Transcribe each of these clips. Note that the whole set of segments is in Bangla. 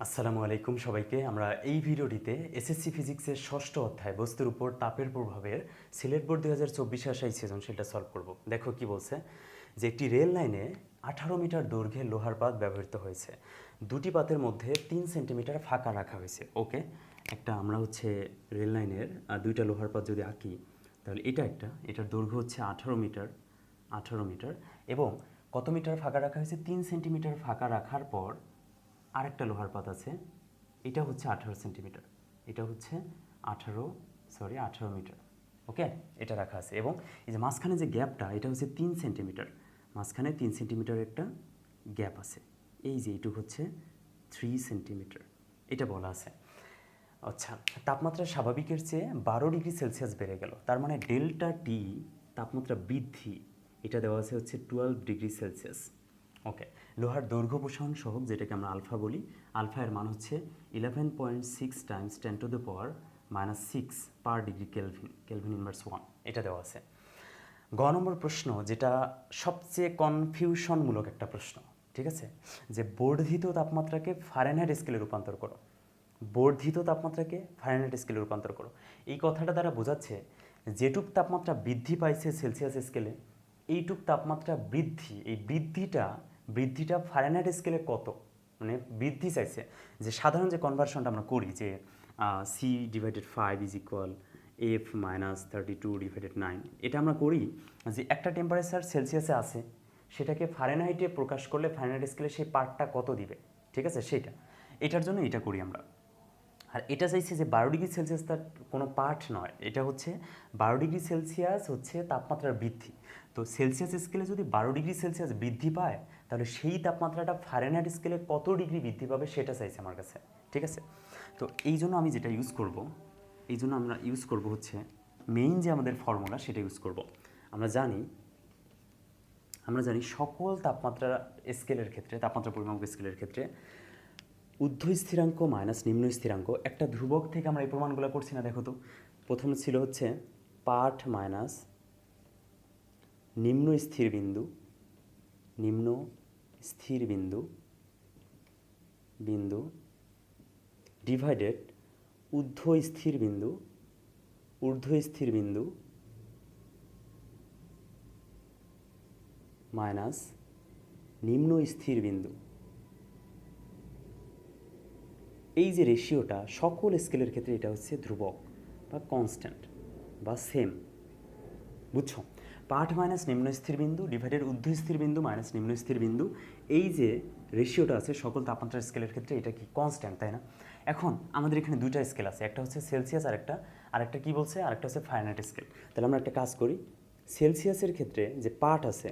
আসসালামু আলাইকুম সবাইকে। আমরা এই ভিডিওটিতে এসএসসি ফিজিক্সের ষষ্ঠ অধ্যায় বস্তুর উপর তাপের প্রভাবের সিলেট বোর্ড 2024 আসা এই সেশনশীলটা সলভ করব। দেখো কি বলছে, যে একটি রেল লাইনে 18 মিটার দৈর্ঘ্যের লোহার পাত ব্যবহৃত হয়েছে। দুটি পাতের মধ্যে 3 সেন্টিমিটার ফাঁকা রাখা হয়েছে। ওকে, একটা আমরা রেল লাইনের দুইটা লোহার পাত যদি আঁকি, তাহলে এটার দৈর্ঘ্য হচ্ছে 18 মিটার এবং কত মিটার ফাঁকা রাখা হয়েছে? 3 সেন্টিমিটার ফাঁকা রাখার পর আরেকটা লোহার পাত আছে, এটা হচ্ছে 18 সেন্টিমিটার, এটা হচ্ছে 18 মিটার। ওকে, এটা রাখা আছে এবং এই যে মাঝখানে যে গ্যাপটা, এটা হচ্ছে 3 সেন্টিমিটার, মাঝখানে 3 সেন্টিমিটার একটা গ্যাপ আছে, এই যে এইটুকু হচ্ছে 3 সেন্টিমিটার, এটা বলা আছে। আচ্ছা, তাপমাত্রা স্বাভাবিকের চেয়ে 12 ডিগ্রি সেলসিয়াস বেড়ে গেল, তার মানে ডেল্টা টি তাপমাত্রা বৃদ্ধি, এটা দেওয়া আছে হচ্ছে 12 ডিগ্রি সেলসিয়াস। ওকে, লোহার দৈর্ঘ্য প্রসারণ সহগ, যেটাকে আমরা আলফা বলি, আলফা এর মান হচ্ছে 11.6 times 10⁻⁻6 per degree kelvin, kelvin inverse 1, এটা দেওয়া আছে। গ নম্বর প্রশ্ন, যেটা সবচেয়ে কনফিউশনমূলক একটা প্রশ্ন, ঠিক আছে, যে বর্ধিত তাপমাত্রাকে ফারেনহাইট স্কেলে রূপান্তর করো। বর্ধিত তাপমাত্রাকে ফারেনহাইট স্কেলে রূপান্তর করো। এই কথাটা দ্বারা বোঝাচ্ছে যেটুক তাপমাত্রা বৃদ্ধি পাইছে সেলসিয়াস স্কেলে, এইটুক তাপমাত্রা বৃদ্ধি, এই বৃদ্ধিটা ফারেনহাইট স্কেলে কত, মানে বৃদ্ধি চাইছে। যে সাধারণ যে কনভার্সনটা আমরা করি, যে C/5 ইজ ইকুয়াল F-32/9, এটা আমরা করি যে একটা টেম্পারেচার সেলসিয়াসে আছে, সেটাকে ফারেনহাইটে প্রকাশ করলে ফারেনহাইট স্কেলে সেই পার্টটা কত দিবে, ঠিক আছে, সেইটা, এটার জন্য এটা করি আমরা। আর এটা চাইছে যে 12 ডিগ্রি সেলসিয়াস তার কোনো পার্ট নয়, এটা হচ্ছে 12 ডিগ্রি সেলসিয়াস হচ্ছে তাপমাত্রার বৃদ্ধি। তো সেলসিয়াস স্কেলে যদি 12 ডিগ্রি সেলসিয়াস বৃদ্ধি পায়, তাহলে সেই তাপমাত্রাটা ফারেনহাইট স্কেলে কত ডিগ্রি বৃদ্ধি পাবে সেটা চাইছে আমার কাছে, ঠিক আছে। তো এই জন্য আমি যেটা ইউজ করব, আমরা ইউজ করব হচ্ছে মেইন যে আমাদের ফর্মুলা, সেটা ইউজ করব। আমরা জানি সকল তাপমাত্রা স্কেলের ক্ষেত্রে, তাপমাত্রা পরিমাপক স্কেলের ক্ষেত্রে ঊর্ধ্ব স্থিরাঙ্ক মাইনাস নিম্ন স্থিরাঙ্ক, একটা ধ্রুবক থেকে আমরা এই প্রমাণগুলো করছি না, দেখো তো। প্রথম ছিল হচ্ছে পাঠ মাইনাস নিম্ন স্থির বিন্দু ডিভাইডেড ঊর্ধ্ব স্থির বিন্দু মাইনাস নিম্ন স্থির বিন্দু। এই যে রেশিওটা সকল স্কেলের ক্ষেত্রে, এটা হচ্ছে ধ্রুবক বা কনস্ট্যান্ট বা সেম, বুঝছো? পাঠ মাইনাস নিম্ন স্থির বিন্দু ডিভাইডেড ঊর্ধ্ব স্থির বিন্দু মাইনাস নিম্ন স্থির বিন্দু, এই যে রেশিওটা আছে সকল তাপমাত্রার স্কেলের ক্ষেত্রে, এটা কি কনস্ট্যান্ট, তাই না? এখন আমাদের এখানে দুইটা স্কেল আছে, একটা হচ্ছে সেলসিয়াস, আরেকটা কি বলছে, আরেকটা হচ্ছে ফারেনহাইট স্কেল। তাহলে আমরা একটা কাজ করি, সেলসিয়াসের ক্ষেত্রে যে পাঠ আছে,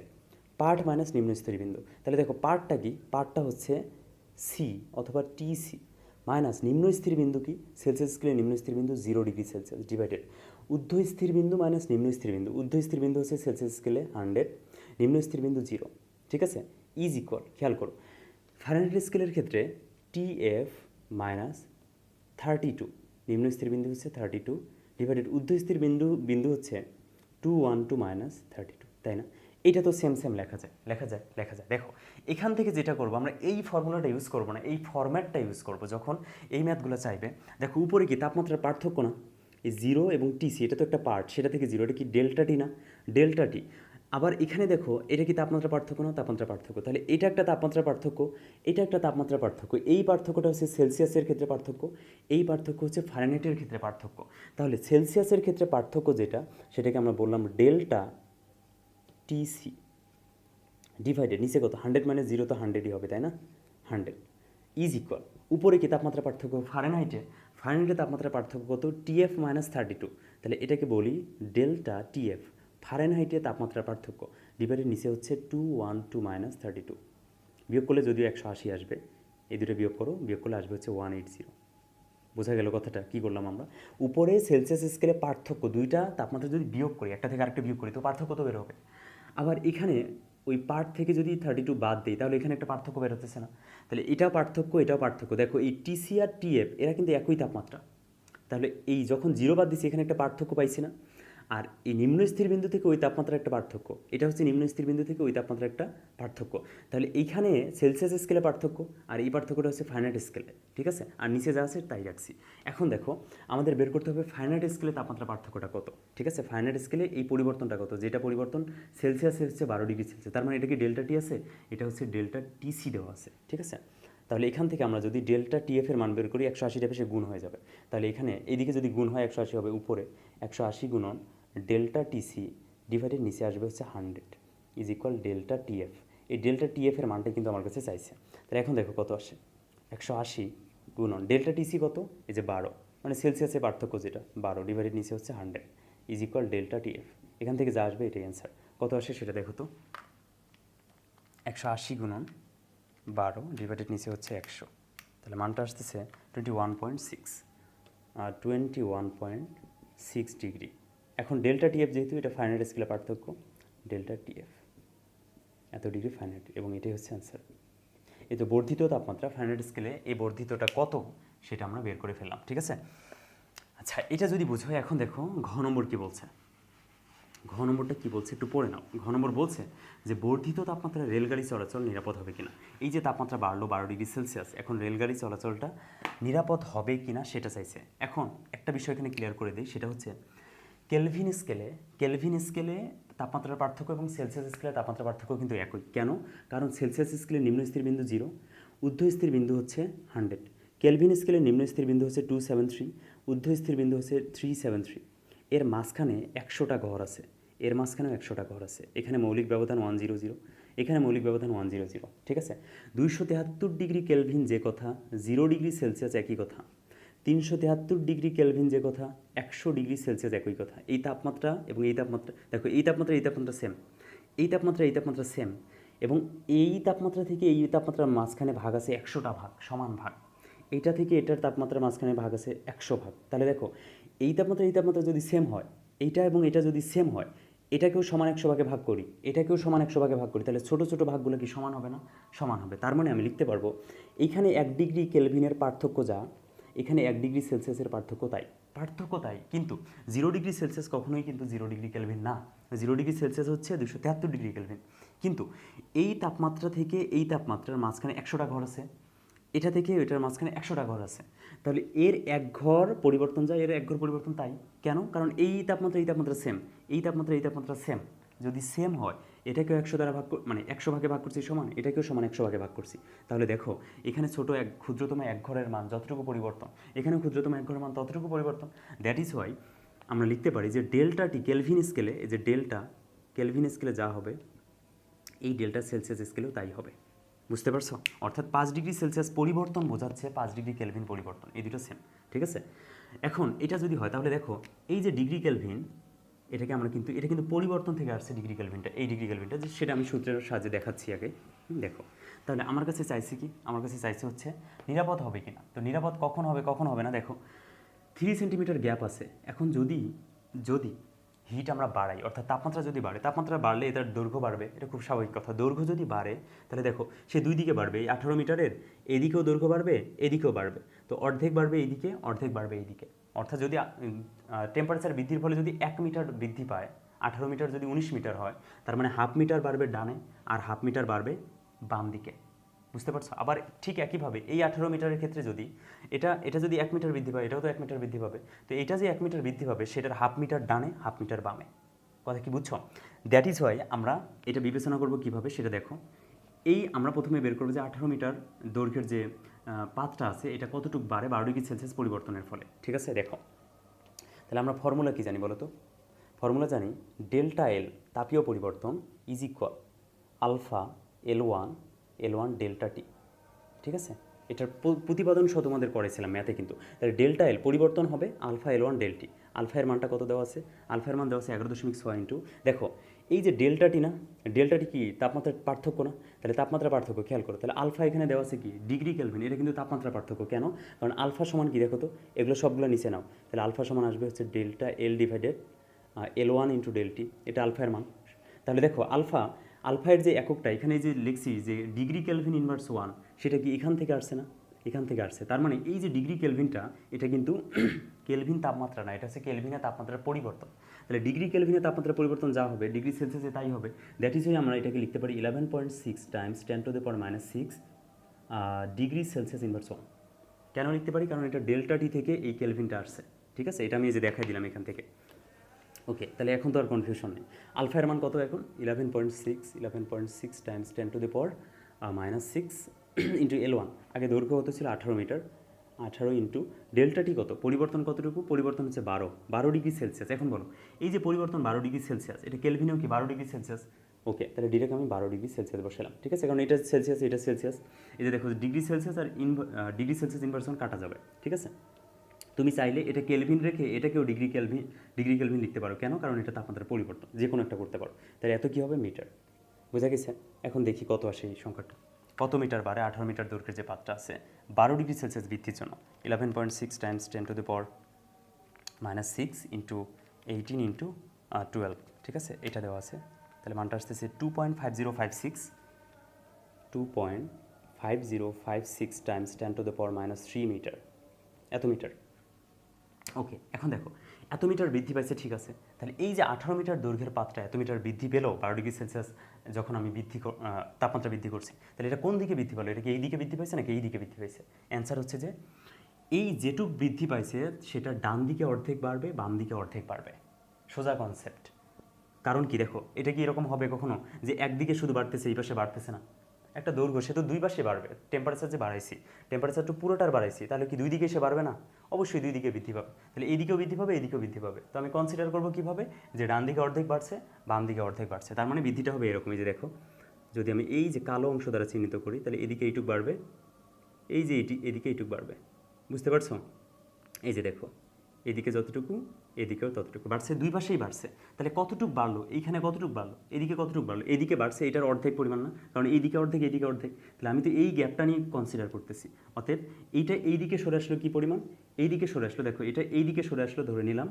পাঠ মাইনাস নিম্ন স্থির বিন্দু, তাহলে দেখো পাঠটা কি, পাঠটা হচ্ছে সি অথবা টিসি, মাইনাস নিম্ন স্থির বিন্দু কি, সেলসিয়াস স্কেলে নিম্ন স্থির বিন্দু 0 ডিগ্রি সেলসিয়াস, ডিভাইডেড ঊর্ধ্ব স্থির বিন্দু মাইনাস নিম্ন স্থির বিন্দু, ঊর্ধ্ব স্থির বিন্দু হচ্ছে সেলসিয়াস স্কেলে 100, নিম্ন স্থির বিন্দু 0, ঠিক আছে, ইজ ইকুয়াল, খেয়াল করো, ফারেনহাইট স্কেলের ক্ষেত্রে TF মাইনাস 32, নিম্ন স্থির বিন্দু হচ্ছে 32, ডিভাইডেড ঊর্ধ্ব স্থির বিন্দু হচ্ছে 212 মাইনাস 32, তাই না? এটা তো সেম লেখা যায়। দেখো, এখান থেকে যেটা করবো, আমরা এই ফর্মুলাটা ইউজ করবো না, এই ফরম্যাটটা ইউজ করবো যখন এই ম্যাথগুলো চাইবে। দেখো উপরে কি তাপমাত্রার পার্থক্য না, এই 0 এবং টিসি, এটা তো একটা পার্ট, সেটা থেকে 0, এটা কি ডেল্টা টি না, ডেল্টা টি। আবার এখানে দেখো, এটা কি তাপমাত্রা পার্থক্য না, তাপমাত্রা পার্থক্য, তাহলে এটা একটা তাপমাত্রা পার্থক্য, এটা একটা তাপমাত্রা পার্থক্য, এই পার্থক্যটা হচ্ছে সেলসিয়াসের ক্ষেত্রে পার্থক্য, এই পার্থক্য হচ্ছে ফারেনহাইটের ক্ষেত্রে পার্থক্য। তাহলে সেলসিয়াসের ক্ষেত্রে পার্থক্য যেটা, সেটাকে আমরা বললাম ডেল্টা টিসি, ডিভাইডেড নিচে কত, 100 মাইনাস 0 তো 100ই হবে, তাই না, 100 ইজ ইকুয়াল, উপরে কি তাপমাত্রা পার্থক্য, ফারেনহাইটে তাপমাত্রা পার্থক্য কত, TF মাইনাস 32, তাহলে এটাকে বলি ডেল্টা TF, ফারেনহাইটে তাপমাত্রা পার্থক্য, ডিভাইডেড নিচে হচ্ছে 212 মাইনাস 32, বিয়োগ করলে যদিও 180 আসবে, এই দুটো বিয়োগ করলে আসবে হচ্ছে 180। বোঝা গেল কথাটা, কী করলাম আমরা, উপরে সেলসিয়াস স্কেলে পার্থক্য, দুইটা তাপমাত্রা যদি বিয়োগ করি, একটা থেকে আরেকটা বিয়োগ করি, তো পার্থক্য তো বের হবে। আবার এখানে ওই পার্ট থেকে যদি 32 বাদ দিই, তাহলে এখানে একটা পার্থক্য বের হতেছে না, তাহলে এটাও পার্থক্য। দেখো এই TC আর TF এরা কিন্তু একই তাপমাত্রা, তাহলে এই যখন 0 বাদ দিচ্ছি, এখানে একটা পার্থক্য পাইছি না। আর এই নিম্ন স্থির বিন্দু থেকে ওই তাপমাত্রার একটা পার্থক্য, এটা হচ্ছে নিম্ন স্থির বিন্দু থেকে ওই তাপমাত্রার একটা পার্থক্য। তাহলে এইখানে সেলসিয়াস স্কেলে পার্থক্য, আর এই পার্থক্যটা হচ্ছে ফারেনহাইট স্কেলে, ঠিক আছে? আর নিচে যা আছে তাই রাখছি। এখন দেখো আমাদের বের করতে হবে ফারেনহাইট স্কেলে তাপমাত্রা পার্থক্যটা কত, ঠিক আছে? ফারেনহাইট স্কেলে এই পরিবর্তনটা কত, যেটা পরিবর্তন সেলসিয়াসে হচ্ছে 12 ডিগ্রি সেলসিয়াস, তার মানে এটা কি ডেল্টা টি আছে, এটা হচ্ছে ডেল্টা টিসি দেওয়া আছে, ঠিক আছে? তাহলে এখান থেকে আমরা যদি ডেল্টা টিএফ এর মান বের করি 180 এসে গুণ হয়ে যাবে। তাহলে এখানে এইদিকে যদি গুণ হয় 180 হবে, উপরে 180 গুণন ডেল্টা টিসি ডিভাইডেড নিচে আসবে হচ্ছে 100 ইজ ইকুয়াল ডেল্টা টিএফ। এই ডেল্টা টিএফ এর মানটা কিন্তু আমার কাছে চাইছে। তাহলে এখন দেখো কত আসে, 180 গুণন ডেল্টা টিসি কত, এই যে 12, মানে সেলসিয়াসের পার্থক্য যেটা 12 ডিভাইডেড নিচে হচ্ছে 100 ইজ ইকুয়াল ডেল্টা টিএফ। এখান থেকে যা আসবে এটাই অ্যান্সার। কত আসে সেটা দেখো তো, 180 গুণন 12 ডিভাইডেড নিচে হচ্ছে 100, তাহলে মানটা আসতেছে 21.6 আর 21.6 ডিগ্রি। এখন ডেল্টা টিএফ যেহেতু এটা ফারেনহাইট স্কেলে পার্থক্য, ডেল্টা টিএফ এত ডিগ্রি ফারেনহাইট, এবং এটাই হচ্ছে অ্যান্সার। এই তো বর্ধিত তাপমাত্রা ফারেনহাইট স্কেলে এই বর্ধিতটা কত সেটা আমরা বের করে ফেললাম, ঠিক আছে? আচ্ছা, এটা যদি বুঝো, এখন দেখো ঘ নম্বর কী বলছে। ঘ নম্বরটা কী বলছে একটু পড়ে নাও। ঘ নম্বর বলছে যে বর্ধিত তাপমাত্রায় রেলগাড়ি চলাচল নিরাপদ হবে কিনা। এই যে তাপমাত্রা বাড়লো 12 ডিগ্রি সেলসিয়াস, এখন রেলগাড়ি চলাচলটা নিরাপদ হবে কিনা সেটা চাইছে। এখন একটা বিষয় এখানে ক্লিয়ার করে দিই, সেটা হচ্ছে কেলভিন স্কেলে তাপমাত্রার পার্থক্য এবং সেলসিয়াস স্কেলে তাপমাত্রার পার্থক্য কিন্তু একই। কেন? কারণ সেলসিয়াস স্কেলে নিম্ন স্থির বিন্দু 0, ঊর্ধ্ব স্থির বিন্দু হচ্ছে 100। কেলভিন স্কেলে নিম্ন স্থির বিন্দু হচ্ছে 273, ঊর্ধ্ব স্থির বিন্দু হচ্ছে 373। এর মাঝখানে 100টা ঘর আছে, এর মাঝখানেও 100টা ঘর আছে। এখানে মৌলিক ব্যবধান 100, এখানে মৌলিক ব্যবধান 100, ঠিক আছে? 273 ডিগ্রি কেলভিন যে কথা, 0 ডিগ্রি সেলসিয়াস একই কথা। 373 ডিগ্রি কেলভিন যে কথা, 100 ডিগ্রি সেলসিয়াস একই কথা। এই তাপমাত্রা এবং এই তাপমাত্রা, দেখো এই তাপমাত্রা সেম, এই তাপমাত্রা সেম, এবং এই তাপমাত্রা থেকে এই তাপমাত্রার মাঝখানে ভাগ আছে 100টা ভাগ, সমান ভাগ। এইটা থেকে এটার তাপমাত্রার মাঝখানে ভাগ আছে 100 ভাগ। তাহলে দেখো এই তাপমাত্রা যদি সেম হয়, এইটা এবং এটা যদি সেম হয়, এটাকেও সমান 100 ভাগে ভাগ করি, এটাকেও সমান 100 ভাগে ভাগ করি, তাহলে ছোটো ছোটো ভাগগুলো কি সমান হবে না? সমান হবে। তার মানে আমি লিখতে পারবো এইখানে 1 ডিগ্রি কেলভিনের পার্থক্য যা, এখানে 1 ডিগ্রি সেলসিয়াসের পার্থক্য তাই, কিন্তু 0 ডিগ্রি সেলসিয়াস কখনোই কিন্তু 0 ডিগ্রি কেলভিন না। 0 ডিগ্রি সেলসিয়াস হচ্ছে 273 ডিগ্রি কেলভিন। কিন্তু এই তাপমাত্রা থেকে এই তাপমাত্রার মাঝখানে 100টা ঘর আছে, এটা থেকে এটার মাঝখানে 100টা ঘর আছে। তাহলে এর এক ঘর পরিবর্তন যায়, এর এক ঘর পরিবর্তন তাই। কেন? কারণ এই তাপমাত্রা সেম, এই তাপমাত্রা সেম। যদি সেম হয়, এটাকেও 100 দ্বারা ভাগ, মানে 100 ভাগে ভাগ করছি সমান, এটাকেও সমান 100 ভাগে ভাগ করছি। তাহলে দেখো এখানে ছোট ক্ষুদ্রতম এক ঘরের মান যতটুকু পরিবর্তন, এখানে ক্ষুদ্রতম এক ঘরের মান ততটুকু পরিবর্তন। দ্যাট ইজ ওয়াই আমরা লিখতে পারি যে ডেল্টা টি কেলভিন স্কেলে, এই যে ডেল্টা কেলভিন স্কেলে যা হবে, এই ডেল্টা সেলসিয়াস স্কেলেও তাই হবে। বুঝতে পারছো? অর্থাৎ 5 ডিগ্রি সেলসিয়াস পরিবর্তন বোঝাচ্ছে 5 ডিগ্রি কেলভিন পরিবর্তন, এই দুটো সেম, ঠিক আছে? এখন এটা যদি হয়, তাহলে দেখো এই যে ডিগ্রি কেলভিন, এটা কিন্তু পরিবর্তন থেকে আসছে ডিগ্রি কেলভিনটা, এই ডিগ্রি কেলভিনটা, যে সেটা আমি সূত্রের সাহায্যে দেখাচ্ছি আগে। দেখো তাহলে আমার কাছে চাইছে কি, আমার কাছে চাইছে হচ্ছে নিরাপদ হবে কিনা। তো নিরাপদ কখন হবে না, দেখো 3 সেন্টিমিটার গ্যাপ আছে। এখন যদি হিট আমরা বাড়াই, অর্থাৎ তাপমাত্রা যদি বাড়ে, তাপমাত্রা বাড়লে এটার দৈর্ঘ্য বাড়বে, এটা খুব স্বাভাবিক কথা। দৈর্ঘ্য যদি বাড়ে, তাহলে দেখো সে দুই দিকে বাড়বে। এই 18 মিটারের এদিকেও দৈর্ঘ্য বাড়বে, এদিকেও বাড়বে। তো অর্ধেক বাড়বে এইদিকে, অর্ধেক বাড়বে এইদিকে। অর্থাৎ যদি টেম্পারেচার বৃদ্ধির ফলে যদি 1 মিটার বৃদ্ধি পায়, 18 মিটার যদি 19 মিটার হয়, তার মানে হাফ মিটার বাড়বে ডানে আর হাফ মিটার বাড়বে বাম দিকে। বুঝতে পারছো? আবার ঠিক একইভাবে এই 18 মিটারের ক্ষেত্রে যদি এটা যদি 1 মিটার বৃদ্ধি পায়, এটাও তো 1 মিটার বৃদ্ধি পাবে। তো এটা যে 1 মিটার বৃদ্ধি পাবে, সেটার হাফ মিটার ডানে, হাফ মিটার বামে। কথা কি বুঝছো? দ্যাট ইজ ওয়াই আমরা এটা বিবেচনা করব কিভাবে সেটা দেখো। এই আমরা প্রথমে বের করবো যে 18 মিটার দৈর্ঘ্যের যে পাতটা আছে, এটা কতটুকু বাড়ে 12 ডিগ্রি সেলসিয়াস পরিবর্তনের ফলে, ঠিক আছে? দেখো তাহলে আমরা ফর্মুলা কি জানি বলো তো? ফর্মুলা জানি ডেল্টা এল তাপীয় পরিবর্তন is equal alpha L1 delta T, ঠিক আছে? এটার প্রতিপাদন সহ তোমাদের পড়েছিলাম ম্যাথে কিন্তু। তাহলে ডেল্টা এল পরিবর্তন হবে আলফা L1 ডেল্টি। আলফা এর মানটা কত দেওয়া আছে? আলফা এর মান দেওয়া আছে 11.6 ইন্টু, দেখো এই যে ডেল্টাটি না, ডেল্টাটি কি তাপমাত্রার পার্থক্য না? তাহলে তাপমাত্রা পার্থক্য খেয়াল করো। তাহলে আলফা এখানে দেওয়া আছে কি ডিগ্রি কেলভিন, এটা কিন্তু তাপমাত্রা পার্থক্য। কেন? কারণ আলফা সমান কি দেখো তো, এগুলো সবগুলো নিচে নাও। তাহলে আলফা সমান আসবে হচ্ছে delta L divided L1 into delta, T alpha এর মান। তাহলে দেখো আলফায়ের যে এককটা এখানে যে লিখছি যে ডিগ্রি কেলভিন ইনভার্স 1, সেটা কি এখান থেকে আসছে না? এখান থেকে আসছে। তার মানে এই যে ডিগ্রি কেলভিনটা এটা কিন্তু কেলভিন তাপমাত্রা না, এটা হচ্ছে কেলভিনের তাপমাত্রার পরিবর্তন। তাহলে ডিগ্রি কেলভিনের তাপমাত্রার পরিবর্তন যা হবে ডিগ্রি সেলসিয়াসে তাই হবে। দ্যাট ইজ আমরা এটাকে লিখতে পারি 11.6 টাইমস 10⁻⁻6 ডিগ্রি সেলসিয়াস ইনভার্স 1। কেন লিখতে পারি? কারণ এটা ডেল্টা টি থেকে এই কেলভিনটা আসছে, ঠিক আছে? এটা আমি এই যে দেখাই দিলাম এখান থেকে। ওকে, তাহলে এখন তো আর কনফিউশন নেই। আলফা এর মান কত এখন? 11.6 টাইমস 10⁻⁻6 ইন্টু L1। আগে দৈর্ঘ্য কত ছিল? 18 মিটার। 18 ইন্টু ডেল্টা টি কত? পরিবর্তন কতটুকু? পরিবর্তন হচ্ছে 12 ডিগ্রি সেলসিয়াস। এখন বলো এই যে পরিবর্তন 12 ডিগ্রি সেলসিয়াস, এটা কেলভিনেও কি 12 ডিগ্রি সেলসিয়াস? ওকে, তাহলে ডিরেক্ট আমি 12 ডিগ্রি সেলসিয়াস বসালাম, ঠিক আছে? কারণ এটা সেলসিয়াস, এটা সেলসিয়াস। এই যে দেখো ডিগ্রি সেলসিয়াস আর ডিগ্রি সেলসিয়াস ইনভার্সন কাটা যাবে, ঠিক আছে? তুমি চাইলে এটা কেলভিন রেখে এটাকেও ডিগ্রি কেলভিন লিখতে পারো। কেন? কারণ এটা তাপমাত্রার পরিবর্তন, যে কোনো একটা করতে পারো। তাহলে এত কী হবে? মিটার। বোঝা গেছে? এখন দেখি কত আসে এই সংখ্যাটা, কত মিটার বাড়ে 18 মিটার দৈর্ঘ্যের যে পাতটা আছে 12 ডিগ্রি সেলসিয়াস বৃদ্ধির জন্য। 11.6 টাইমস 10⁻⁻6 ইন্টু 18 ইন্টু 12, ঠিক আছে? এটা দেওয়া আছে। তাহলে মানটা আসতেছে 2.5056 টাইমস 10⁻³ মিটার, এত মিটার। ওকে, এখন দেখো এত মিটার বৃদ্ধি পাইছে, ঠিক আছে? তাহলে এই যে 18 মিটার দৈর্ঘ্যের পাতটা এত মিটার বৃদ্ধি পেলো 12 ডিগ্রি সেলসিয়াস যখন আমি তাপমাত্রা বৃদ্ধি করছি, তাহলে এটা কোন দিকে বৃদ্ধি পেলো? এটা কি এই দিকে বৃদ্ধি পাইছে নাকি এই দিকে বৃদ্ধি পাইছে? অ্যান্সার হচ্ছে যে এই যেটুক বৃদ্ধি পাইছে সেটা ডান দিকে অর্ধেক বাড়বে, বাম দিকে অর্ধেক বাড়বে। সোজা কনসেপ্ট। কারণ কি দেখো, এটা কি এরকম হবে কখনো যে একদিকে শুধু বাড়তেছে এই পাশে বাড়তেছে না? একটা দৈর্ঘ্য সে তো দুই পাশে বাড়বে। টেম্পারেচার যে বাড়াইছি, টেম্পারেচার তো পুরোটার বাড়াইছি, তাহলে কি দুই দিকে সে বাড়বে না? অবশ্যই দুই দিকে বৃদ্ধি পাবে। তাহলে এইদিকেও বৃদ্ধি পাবে, এইদিকেও বৃদ্ধি পাবে। তো আমি কনসিডার করবো কীভাবে? যে ডান দিকে অর্ধেক বাড়ছে, বাম দিকে অর্ধেক বাড়ছে। তার মানে বৃদ্ধিটা হবে এরকমই। যে দেখো, যদি আমি এই যে কালো অংশ দ্বারা চিহ্নিত করি, তাহলে এদিকে এইটুক বাড়বে, এই যে এদিকে এইটুক বাড়বে। বুঝতে পারছো? এই যে দেখো, এদিকে যতটুকু এদিকেও ততটুকু বাড়ছে, দুই পাশেই বাড়ছে। তাহলে কতটুকু বাড়লো? এইখানে কতটুকু বাড়লো? এদিকে কতটুকু বাড়লো? এদিকে বাড়ছে, এটার অর্ধেক পরিমাণ না? কারণ এইদিকে অর্ধেক, এদিকে অর্ধেক। তাহলে আমি তো এই গ্যাপটা নিয়ে কনসিডার করতেছি। অতএব এইটা এইদিকে সরে আসলো কি পরিমাণ? এইদিকে সরে আসলো। দেখো এটা এইদিকে সরে আসলো, ধরে নিলাম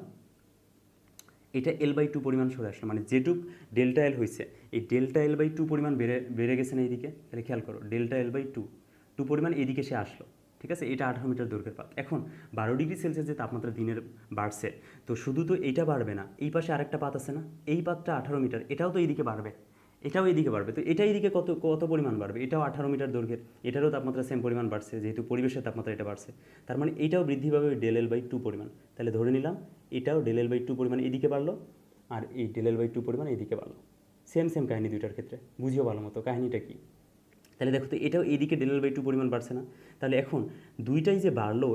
এটা L/2 পরিমাণ সরে আসলো। মানে যেটুক ডেল্টা এল হয়েছে, এই ডেল্টা L/2 পরিমাণ বেড়ে গেছে না এইদিকে? তাহলে খেয়াল করো, ডেল্টা L/2 পরিমাণ এদিকে সে আসলো, ঠিক আছে? এটা 18 মিটার দৈর্ঘ্যের পাত। এখন 12 ডিগ্রি সেলসিয়াস যে তাপমাত্রা দিনের বাড়ছে, তো শুধু তো এইটা বাড়বে না, এই পাশে আরেকটা পাত আছে না? এই পাতটা 18 মিটার, এটাও তো এইদিকে বাড়বে, এটাও এইদিকে বাড়বে। তো এটা এইদিকে কত কত পরিমাণ বাড়বে? এটাও 18 মিটার দৈর্ঘ্যের, এটারও তাপমাত্রা সেম পরিমাণ বাড়ছে, যেহেতু পরিবেশের তাপমাত্রা এটা বাড়ছে। তার মানে এইটাও বৃদ্ধি পাবে del L/2 পরিমাণ। তাহলে ধরে নিলাম এটাও del L/2 পরিমাণ এদিকে বাড়লো, আর এই del L/2 পরিমাণ এইদিকে বাড়লো। সেম সেম কাহিনী দুইটার ক্ষেত্রে, বুঝিও ভালো মতো কাহিনীটা কি। তাহলে দেখো তো এটাও এইদিকে del L/2 পরিমাণ বাড়ছে না? তাহলে এখন দুইটাই যে বাড়লো,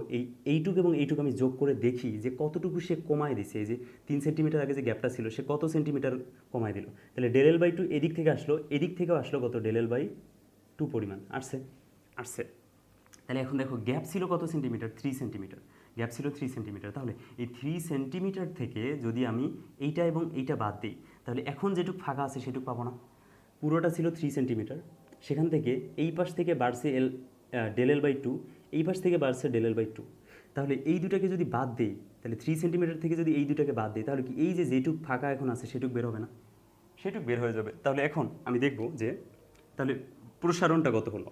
এইটুকু এবং এইটুকু আমি যোগ করে দেখি যে কতটুকু সে কমায় দিছে। এই যে 3 সেন্টিমিটার আগে যে গ্যাপটা ছিল, সে কত সেন্টিমিটার কমায় দিল? তাহলে del L/2 এদিক থেকে আসলো, এদিক থেকেও আসলো কত? del পরিমাণ আসছে, আসছে। তাহলে এখন দেখো গ্যাপ ছিল কত সেন্টিমিটার? 3 সেন্টিমিটার। গ্যাপ ছিল 3 সেন্টিমিটার। তাহলে এই 3 সেন্টিমিটার থেকে যদি আমি এইটা এবং এইটা বাদ দিই, তাহলে এখন যেটুকু ফাঁকা আছে সেটুকু পাবো না? পুরোটা ছিল 3 সেন্টিমিটার, সেখান থেকে এই পাশ থেকে বাড়ছে del L/2, এই পাশ থেকে বাড়ছে del L/2। তাহলে এই দুটাকে যদি বাদ দিই, তাহলে 3 সেন্টিমিটার থেকে যদি এই দুটাকে বাদ দিই, তাহলে কি এই যে যেটুক ফাঁকা এখন আছে সেটুক বের হবে না? সেটুক বের হয়ে যাবে। তাহলে এখন আমি দেখব যে তাহলে প্রসারণটা কত হলো।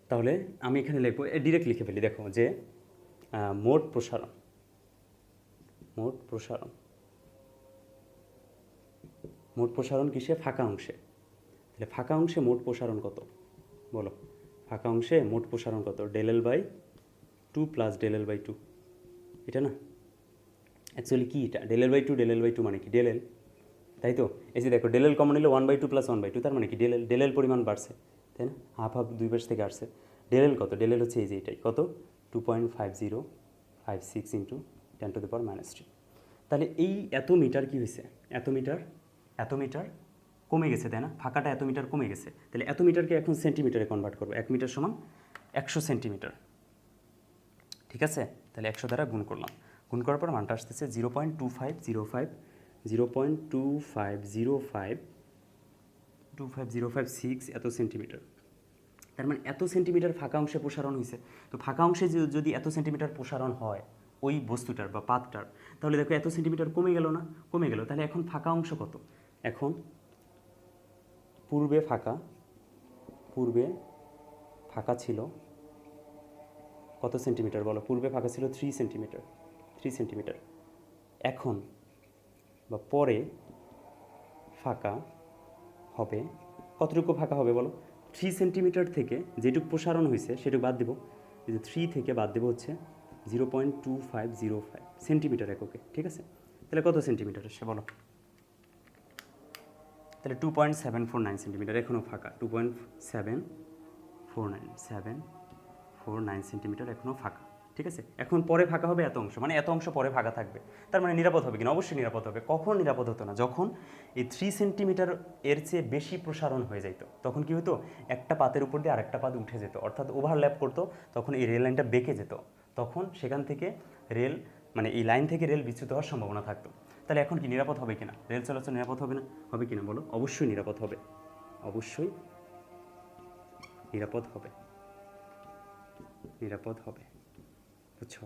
তাহলে আমি এখানে লিখবো, ডিরেক্ট লিখে ফেলি। দেখো যে মোট প্রসারণ, মোট প্রসারণ, মোট প্রসারণ কিসে? ফাঁকা অংশে। তাহলে ফাঁকা অংশে মোট প্রসারণ কত বলো? ফাঁকা অংশে মোট প্রসারণ কত? del L/2 plus del L/2, এটা না? অ্যাকচুয়ালি কি এটা? del L/2 মানে কি? del L, তাই তো? এই যে দেখো del L কমন নিলে 1/2 প্লাস 1/2, তার মানে কি del L পরিমাণ বাড়ছে, তাই না? হাফ হাফ দুই পাশ থেকে আসছে। del L কত? del L হচ্ছে এই যে এটাই, কত? 2.5056 ইন্টু 10⁻³ তাহলে এই এত মিটার কি হয়েছে? এত মিটার কমে গেছে, তাই না? ফাঁকাটা এত মিটার কমে গেছে। তাহলে এত মিটারকে এখন সেন্টিমিটারে কনভার্ট করবো। 1 মিটার সমান 100 সেন্টিমিটার, ঠিক আছে? তাহলে 100 দ্বারা গুণ করলাম, গুণ করার পর মানটা আসতেছে 0.2505 এত সেন্টিমিটার। তার মানে এত সেন্টিমিটার ফাঁকা অংশে প্রসারণ হয়েছে। তো ফাঁকা অংশে যদি এত সেন্টিমিটার প্রসারণ হয় ওই বস্তুটার বা পাতটার, তাহলে দেখো এত সেন্টিমিটার কমে গেল না? কমে গেল। তাহলে এখন ফাঁকা অংশ কত? এখন পূর্বে ফাঁকা ছিল কত সেন্টিমিটার বলো? পূর্বে ফাঁকা ছিল 3 সেন্টিমিটার। এখন বা পরে ফাঁকা হবে কতটুকু ফাঁকা হবে বলো? 3 সেন্টিমিটার থেকে যেটুকু প্রসারণ হয়েছে সেটুকু বাদ দেবো। এই যে 3 থেকে বাদ দেবো হচ্ছে 0.2505 সেন্টিমিটার এককে, ঠিক আছে? তাহলে কত সেন্টিমিটার আসছে বলো? তাহলে 2.749 সেন্টিমিটার এখনও ফাঁকা। 2.749 সেন্টিমিটার এখনও ফাঁকা, ঠিক আছে? এখন পরে ফাঁকা হবে এত অংশ, মানে এত অংশ পরে ফাঁকা থাকবে। তার মানে নিরাপদ হবে কিনা? অবশ্যই নিরাপদ হবে। কখন নিরাপদ হতো না? যখন এই 3 সেন্টিমিটার এর চেয়ে বেশি প্রসারণ হয়ে যেত। তখন কি হতো? একটা পাতের উপর দিয়ে আরেকটা পাত উঠে যেত, অর্থাৎ ওভারল্যাপ করতো। তখন এই রেল লাইনটা বেঁকে যেত। তখন সেখান থেকে রেল, মানে এই লাইন থেকে রেল বিচ্যুত হওয়ার সম্ভাবনা থাকতো। তাহলে এখন কি নিরাপদ হবে কিনা? রেল চলাচল নিরাপদ হবে না? হবে কিনা বলো? অবশ্যই নিরাপদ হবে। অবশ্যই নিরাপদ হবে। নিরাপদ হবে, বুঝছো?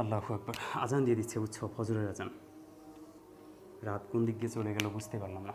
আল্লাহু আকবার। আজান দিয়ে দিচ্ছে, বুঝছো? ফজরের আজান। রাত কোন দিক দিয়ে চলে গেল বুঝতে পারলাম না।